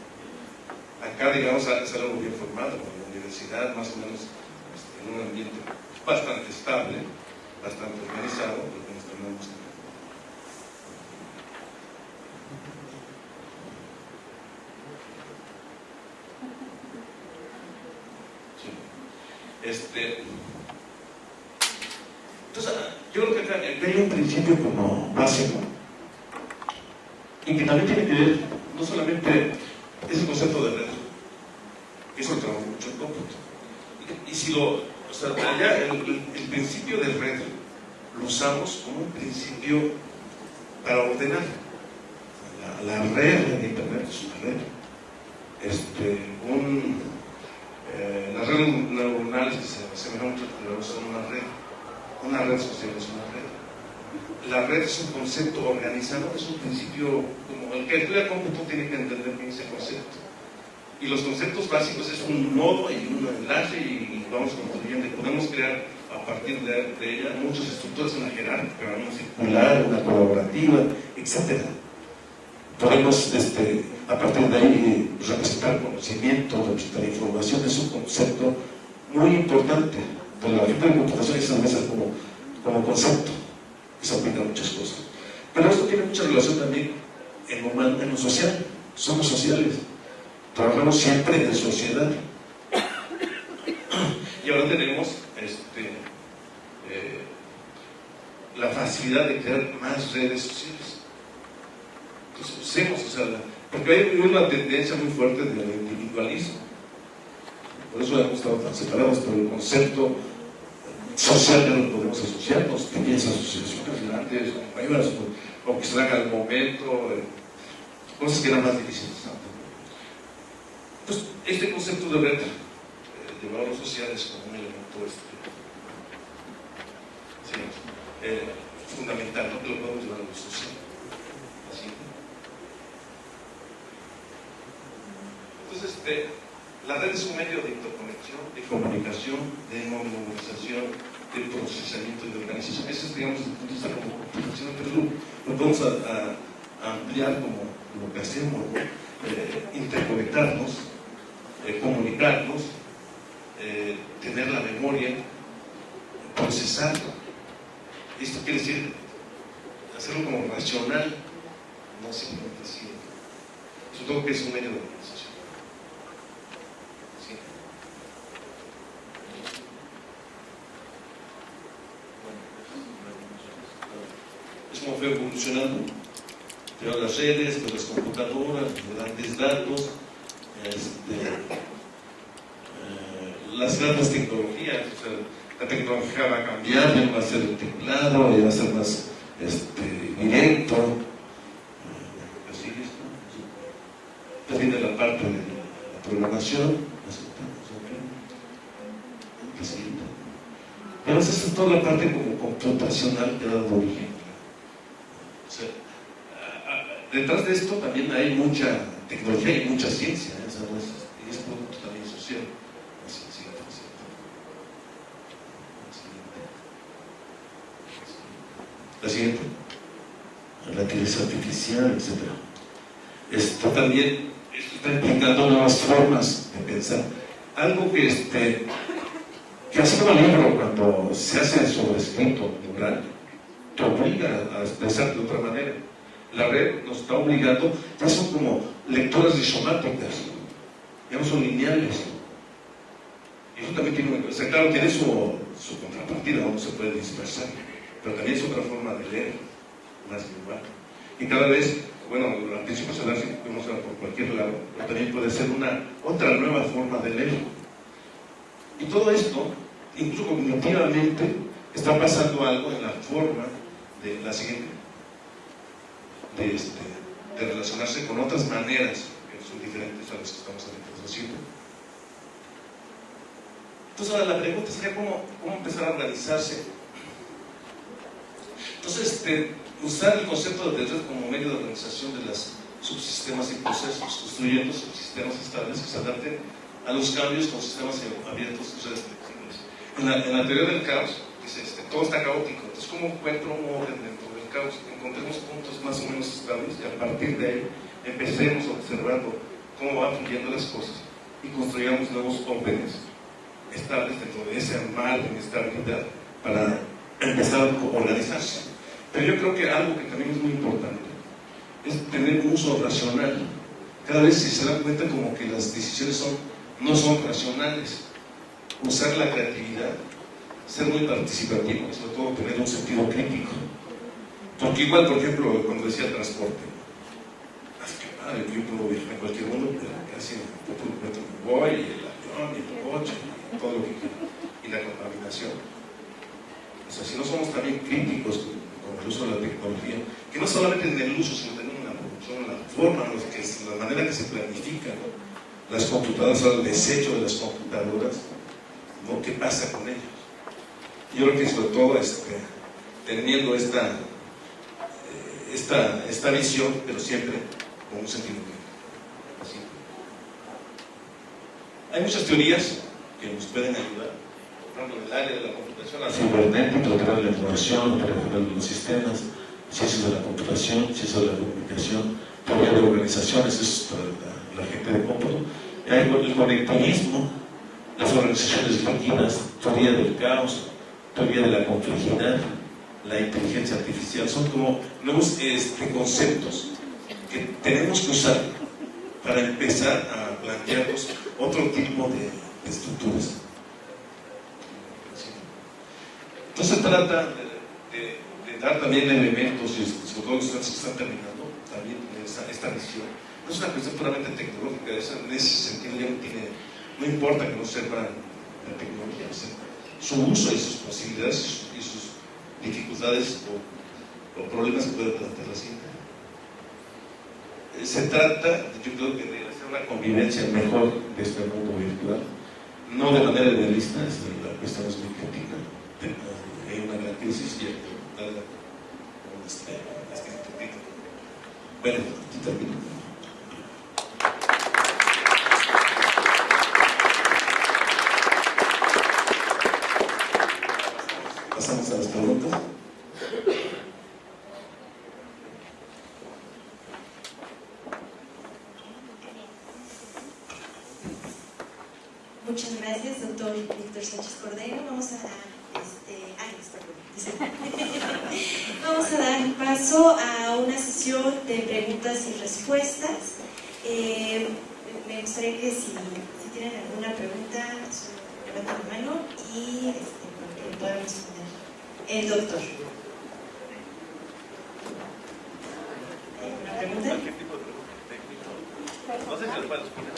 Acá, digamos, es algo bien formado, en la universidad, más o menos, en un ambiente bastante estable, bastante organizado, lo que nos tenemos que... Entonces, yo creo que acá hay un principio como básico y que también tiene que ver, no solamente es el concepto de red, que eso lo trabaja mucho en cómputo, y si lo, o sea, allá el principio de red lo usamos como un principio para ordenar. La red de internet es una red, las redes neuronales que se asemejan mucho son una red social es una red. La red es un concepto organizado, es un principio, como el que estudia cómputo tiene que entender bien ese concepto. Y los conceptos básicos es un nodo y un enlace y vamos construyendo, y podemos crear a partir de ella muchas estructuras, una jerárquica, una circular, una colaborativa, etc. Podemos, a partir de ahí, representar conocimiento, representar información. Es un concepto muy importante. Pero la gente de computación es una mesa como concepto, que se aplica a muchas cosas. Pero esto tiene mucha relación también en lo social. Somos sociales, trabajamos siempre en sociedad. Y ahora tenemos la facilidad de crear más redes sociales. Entonces usemos, o sea, porque hay una tendencia muy fuerte del individualismo. Por eso hemos estado tan separados, pero el concepto social ya lo podemos asociarnos, pequeñas asociaciones grandes, compañeras, o que se dan al momento, cosas que eran más difíciles antes. Pues este concepto de red, llevar a los sociales como un elemento fundamental, no que lo podemos llevar a lo social. Así. Entonces, la red es un medio de interconexión, de comunicación, de movilización, de procesamiento y de organización. Eso es, digamos, desde el punto de vista como computación, pero lo podemos ampliar como lo que hacemos, ¿no? Interconectarnos, comunicarnos, tener la memoria, procesarlo. Esto quiere decir hacerlo como racional, no simplemente así. Sobre todo que es un medio de organización. ¿Sí? Es como fue evolucionando, pero las redes, pues las computadoras, los grandes datos, las grandes tecnologías, o sea, la tecnología va a cambiar, ya va a ser el teclado, ya va a ser más directo, así es, ¿no? También de la parte de la programación, pero esa es toda la parte como computacional que ha dado origen. O sea, detrás de esto también hay mucha tecnología y mucha ciencia, ¿eh? O sea, y es producto también social. La siguiente, la inteligencia artificial, etc. Esto también está implicando nuevas formas de pensar. Algo que así como el libro, cuando se hace sobrescrito oral, te obliga a pensar de otra manera. La red nos está obligando, ya son como lecturas rizomáticas, ya no son lineales. Y eso también tiene, o sea, claro, tiene su contrapartida, donde se puede dispersar, pero también es otra forma de leer, más global. Y cada vez, bueno, al principio se da así, podemos ver por cualquier lado, pero también puede ser otra nueva forma de leer. Y todo esto, incluso cognitivamente, está pasando algo en la forma de la siguiente, de relacionarse con otras maneras que son diferentes a las que estamos haciendo. Entonces ahora la pregunta sería cómo empezar a organizarse. Entonces usar el concepto de red como medio de organización de los subsistemas y procesos, construyendo subsistemas estables que se adapten a los cambios con sistemas abiertos y redes flexibles. En la teoría del caos dice todo está caótico, entonces ¿cómo encuentro un orden dentro del caos? Encontremos puntos más o menos estables y a partir de ahí empecemos observando cómo van fluyendo las cosas y construyamos nuevos órdenes estables dentro de ese mar de inestabilidad para empezar a organizarse. Pero yo creo que algo que también es muy importante es tener un uso racional. Cada vez se dan cuenta como que las decisiones no son racionales. Usar la creatividad, ser muy participativo, sobre todo tener un sentido crítico. Porque igual, por ejemplo, cuando decía transporte, yo puedo viajar en cualquier mundo, pero casi me voy, y el avión, y el coche, y todo lo que quiera, y la contaminación. O sea, si no somos también críticos con el uso de la tecnología, que no solamente en el uso, sino también en la producción, en la forma, la manera que se planifican las computadoras, el desecho de las computadoras, ¿no? ¿Qué pasa con ellos? Yo creo que sobre todo teniendo esta visión, pero siempre con un sentido crítico. Hay muchas teorías que nos pueden ayudar, por ejemplo, en el área de la computación, la cibernética, la teoría de la información, la teoría de los sistemas, ciencias de la computación, ciencias de la comunicación, teoría de organizaciones, eso es para la gente de cómputo. Hay el conectivismo, las organizaciones líquidas, teoría del caos, teoría de la complejidad, la inteligencia artificial. Son como nuevos conceptos que tenemos que usar para empezar a plantearnos otro tipo de estructuras. Entonces se trata de dar también elementos, y sobre todo los que están terminando, también esta visión. No es una cuestión puramente tecnológica, en ese sentido ya no importa que no sepan la tecnología, su uso y sus posibilidades y sus dificultades o problemas que puede plantear la ciencia. Se trata, yo creo que de hacer una convivencia mejor de este mundo virtual, no de manera idealista, la cuestión es muy crítica. Hay una gran crisis y hay que darle un escrito. Bueno, aquí termino. Pasamos a las preguntas. Muchas gracias, doctor Víctor Sánchez Cordero. Vamos a dar paso a una sesión de preguntas y respuestas. Me gustaría que si tienen alguna pregunta, levanten la mano y que puedan responder. El doctor. ¿Alguna pregunta? No sé si les puedo responder.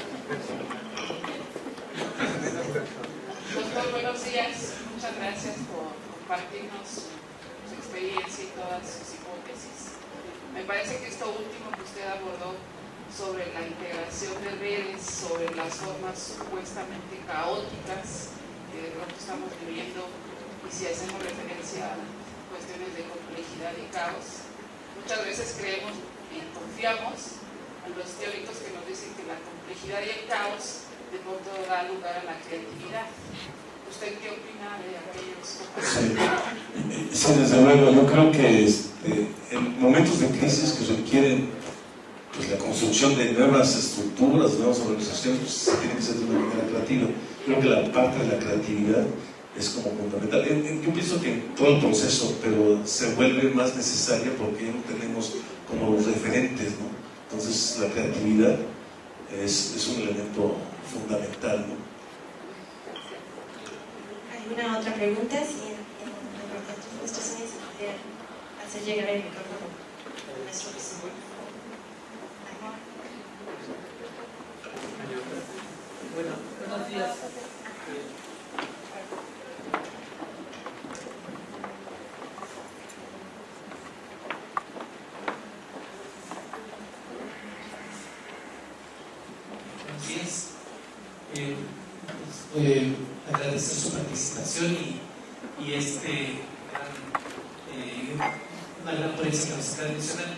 Doctor, buenos días. Muchas gracias por compartirnos su experiencia y todas sus hipótesis. Me parece que esto último que usted abordó sobre la integración de redes, sobre las formas supuestamente caóticas que de pronto estamos viviendo, y si hacemos referencia a cuestiones de complejidad y caos, muchas veces creemos y confiamos en los teóricos que nos dicen que la complejidad y el caos de pronto da lugar a la creatividad. ¿Usted qué opina de aquellos? Sí, desde luego, yo creo que en momentos de crisis que requieren pues, la construcción de nuevas estructuras, nuevas organizaciones, pues, se tiene que ser de una manera creativa. Creo que la parte de la creatividad es como fundamental. Yo pienso que en todo el proceso, pero se vuelve más necesaria porque ya no tenemos como los referentes, ¿no? Entonces la creatividad es un elemento fundamental, ¿no? ¿Alguna otra pregunta? Si en nuestras señas se podría hacer llegar el micrófono a nuestro presidente. Buenos días. participación y una gran ponencia que nos acaba de mencionar.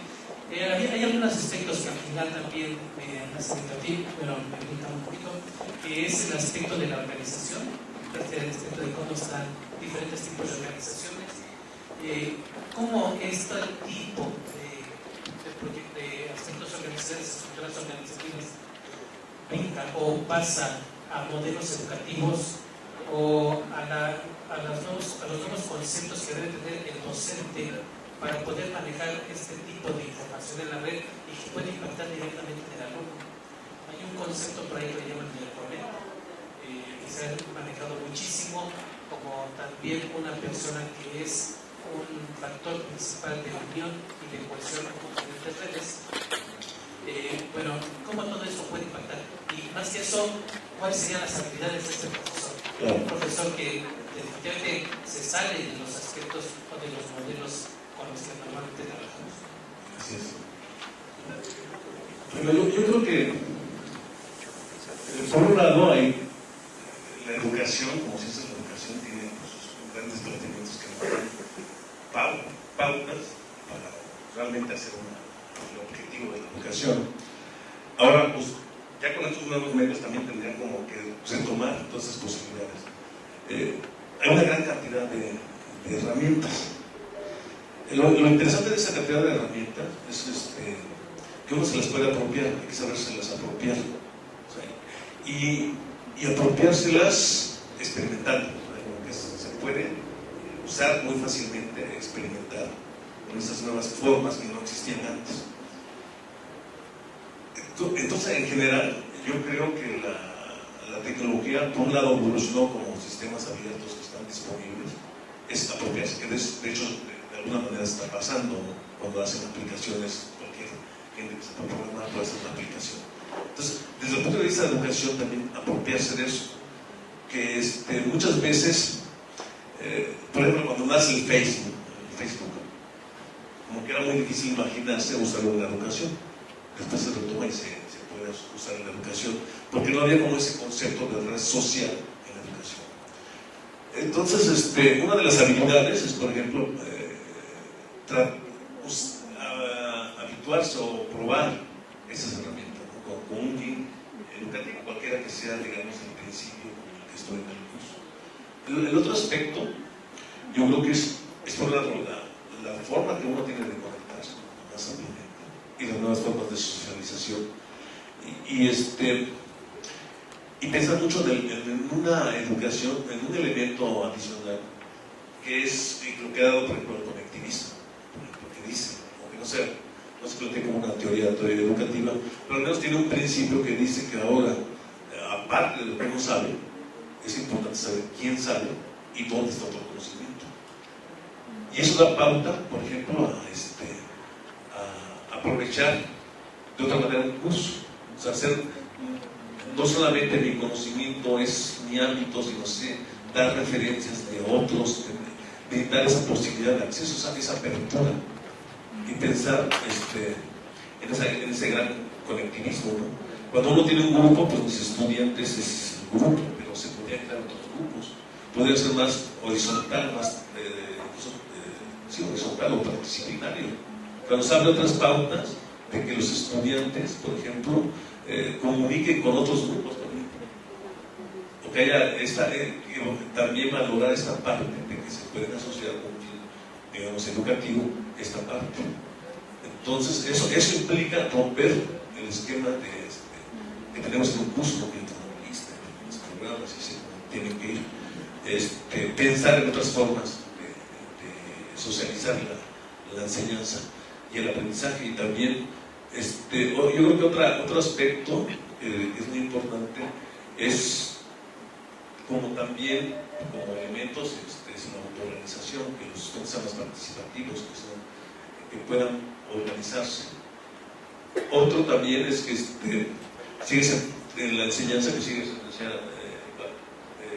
Hay algunos aspectos que al final también me hacen hincapié, bueno, me preguntan un poquito, que es el aspecto de la organización, el aspecto de cómo están diferentes tipos de organizaciones, cómo este tipo de aspectos organizacionales, estructuras organizativas, brinca o pasa a modelos educativos o a los nuevos conceptos que debe tener el docente para poder manejar este tipo de información en la red y que puede impactar directamente en el alumno. Hay un concepto por ahí que le llaman el PRONET, que se ha manejado muchísimo, como también una persona que es un factor principal de unión y de cohesión con diferentes redes. Bueno, ¿cómo todo eso puede impactar? Y más que eso, ¿cuáles serían las habilidades de este profesor? Un profesor que definitivamente se sale de los aspectos o de los modelos con los que normalmente trabajamos. Así es. Bueno, yo creo que por un lado hay la educación, como ciencia de la educación, tiene sus grandes planteamientos que nos dan pautas para realmente hacer el objetivo de la educación. Ahora, pues, ya con estos nuevos medios también tendrían como que retomar todas esas posibilidades. Hay una gran cantidad de herramientas. Lo interesante de esa cantidad de herramientas es que uno se las puede apropiar, hay que sabérselas apropiar. Y apropiárselas experimentando, como que se puede usar muy fácilmente, experimentar con esas nuevas formas que no existían antes. Entonces, en general, yo creo que la tecnología, por un lado, evolucionó como sistemas abiertos que están disponibles, es apropiarse, que de hecho, de alguna manera está pasando, ¿no? Cuando hacen aplicaciones, cualquier gente que sepa programar puede hacer una aplicación. Entonces, desde el punto de vista de educación, también apropiarse de eso, que muchas veces, por ejemplo, cuando nace el Facebook, como que era muy difícil imaginarse usarlo en la educación. Después se retoma y se puede usar en la educación, porque no había como ese concepto de red social en la educación. Entonces, una de las habilidades es, por ejemplo, habituarse o probar esas herramientas, ¿no? con un fin educativo, cualquiera que sea, digamos, el principio con el que estoy en el curso. El otro aspecto, yo creo que es por un lado la forma que uno tiene de conectarse más ampliamente y las nuevas formas de socialización. Y pensar mucho en una educación, en un elemento adicional, que es lo que ha dado, por ejemplo, el conectivismo, que dice, aunque no se plantea como una teoría educativa, pero al menos tiene un principio que dice que ahora, aparte de lo que uno sabe, es importante saber quién sabe y dónde está todo el conocimiento. Y eso da pauta, por ejemplo, a aprovechar de otra manera un curso. O sea, no solamente mi conocimiento es mi ámbito, sino dar referencias de otros, de dar esa posibilidad de acceso, esa apertura y pensar en ese gran colectivismo, ¿no? Cuando uno tiene un grupo, pues mis estudiantes es el grupo, pero se podrían crear otros grupos, podría ser más horizontal, más horizontal o partidisciplinario. Cuando se habla de otras pautas, de que los estudiantes, por ejemplo, comuniquen con otros grupos también, o que haya también valorar esta parte de que se pueden asociar con un fin, digamos, educativo, esta parte. Entonces, eso implica romper el esquema que tenemos en un curso, que en lista, en los programas, y se tienen que ir, pensar en otras formas de socializar la enseñanza y el aprendizaje. Y también, yo creo que otro aspecto que es muy importante es como también, como elementos, es una autoorganización, que los estudiantes sean más participativos, que puedan organizarse. Otro también es que sigue en la enseñanza, que sigue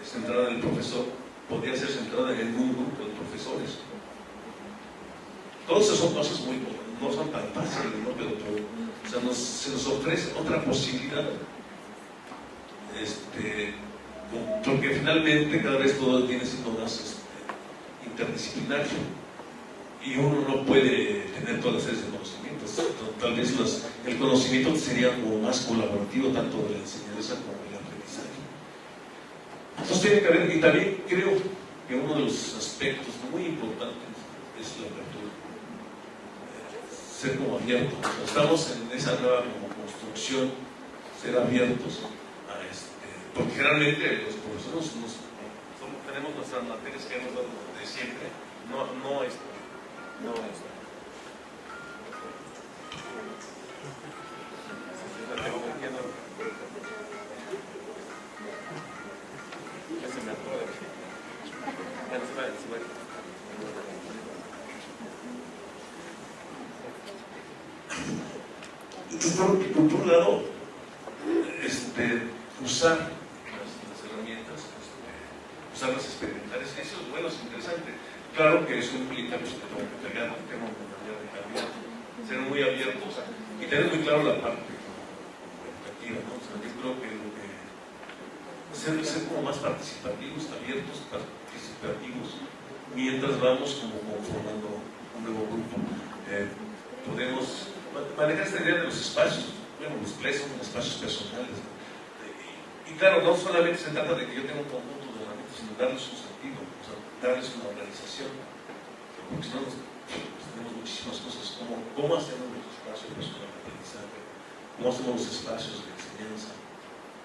centrada en el profesor, podría ser centrada en un grupo de profesores. Todos esos son cosas no son tan fáciles, ¿no? Pero se nos ofrece otra posibilidad, porque finalmente cada vez todo viene siendo más interdisciplinario y uno no puede tener todas las áreas de conocimientos. Tal vez el conocimiento sería como más colaborativo tanto de la enseñanza como del aprendizaje. Entonces tiene que haber, y también creo que uno de los aspectos muy importantes es la apertura, ser como abiertos. Estamos en esa nueva como construcción, ser abiertos a porque generalmente los profesores tenemos nuestras materias que hemos dado de siempre, no entonces, por un lado, usar las herramientas, usarlas experimentales, eso es bueno, es interesante. Claro que eso implica que tenemos una manera de cambiar, ser muy abiertos y tener muy claro la parte educativa, ¿no? O sea, yo creo que ser como más participativos, abiertos, participativos, mientras vamos como conformando un nuevo grupo. Podemos manejar esta idea de los espacios, bueno, los tres son espacios personales, ¿no? Y claro, no solamente se trata de que yo tenga un conjunto de herramientas, sino darles un sentido, o sea, darles una organización, porque si no, tenemos muchísimas cosas, cómo hacemos los espacios personales de aprendizaje, cómo hacemos los espacios de enseñanza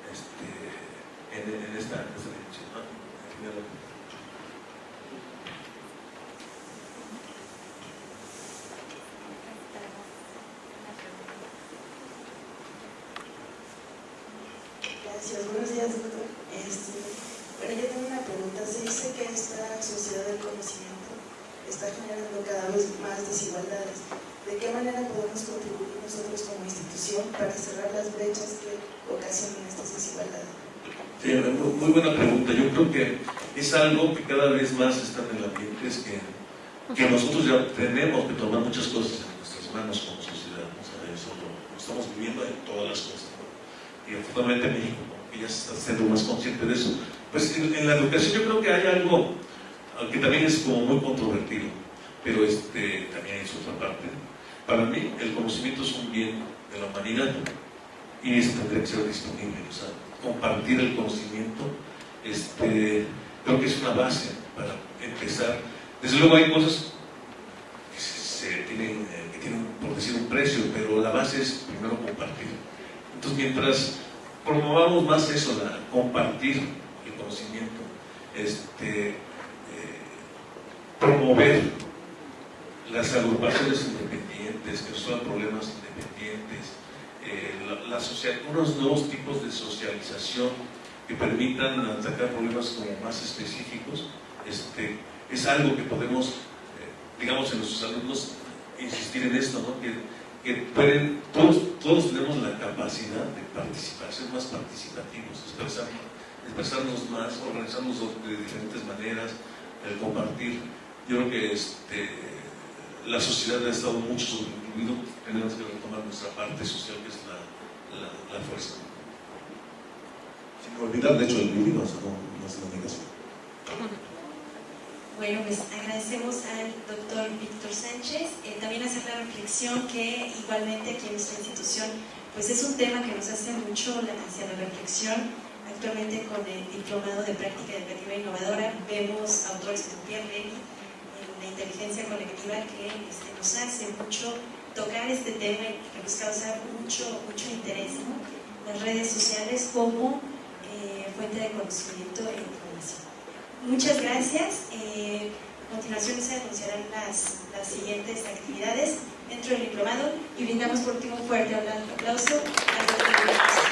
en esta dirección, ¿no? Gracias, buenos días, doctor. Bueno, yo tengo una pregunta. Se dice que esta sociedad del conocimiento está generando cada vez más desigualdades. ¿De qué manera podemos contribuir nosotros como institución para cerrar las brechas que ocasionan estas desigualdades? Sí, muy buena pregunta. Yo creo que es algo que cada vez más está en el ambiente, es que nosotros ya tenemos que tomar muchas cosas en nuestras manos como sociedad. O sea, eso lo estamos viviendo en todas las cosas, ¿no? Y actualmente México, ¿no? Que ya se está siendo más consciente de eso. Pues en la educación yo creo que hay algo que también es como muy controvertido, pero también es otra parte. Para mí el conocimiento es un bien de la humanidad y eso tendría que ser disponible. O sea, compartir el conocimiento creo que es una base para empezar. Desde luego hay cosas que tienen por decir un precio, pero la base es primero compartir. Entonces mientras promovamos más eso, compartir el conocimiento, promover las agrupaciones independientes que resuelvan problemas independientes, unos nuevos tipos de socialización que permitan atacar problemas como más específicos, es algo que podemos, digamos, en nuestros alumnos insistir en esto, ¿no? Que pueden, todos tenemos la capacidad de participar, ser más participativos, expresarnos más, organizarnos de diferentes maneras, compartir. Yo creo que la sociedad ha estado mucho sobreincluido, tenemos que retomar nuestra parte social, que es la fuerza. Sin olvidar, de hecho, el individuo, no es la negación. Bueno, pues agradecemos al doctor Víctor Sánchez. También hacer la reflexión que igualmente aquí en nuestra institución pues es un tema que nos hace mucho hacia la reflexión. Actualmente con el diplomado de práctica educativa innovadora vemos autores como Pierre Levy en la inteligencia colectiva que nos hace mucho tocar este tema y que nos causa mucho interés, ¿no? Las redes sociales como fuente de conocimiento e información. Muchas gracias. A continuación se anunciarán las siguientes actividades dentro del diplomado y brindamos por último un fuerte aplauso al doctor.